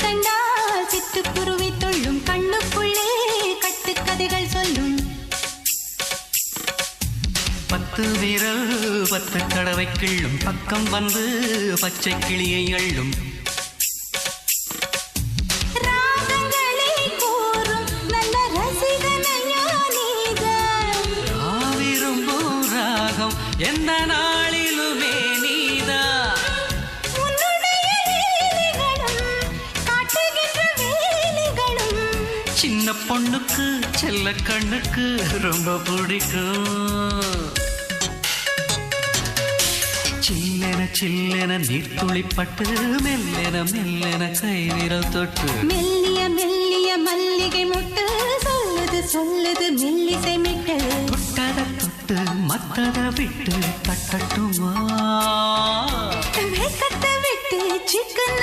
கண்டால் சிட்டுக்குருவி தொள்ளும் கண்ணுக்குள்ளே கட்டுக்கதைகள் சொல்லும் 10 விரல் 10 தடவை கிள்ளும் பக்கம் வந்து பச்சை கிளியை அள்ளும் ராகங்களை கூறும் நல்ல ரசிகனையா நீதான் விரும்பும் ராகம் எந்த நாளிலுமே நீதான் சின்ன பொண்ணுக்கு செல்ல கண்ணுக்கு ரொம்ப பிடிக்கும் சில்லென சில்லென நீர்த்துளிப்பட்டு மெல்லென மெல்லென கை விரல் தொட்டு மெல்லிய மெல்லிய மல்லிகை முட்டு சொல்லுது சொல்லுது மெல்லிசை மிட்டு தொட்டத தொட்டு மத்தத விட்டு தட்டட்டுமா கட்ட விட்டு சிக்கன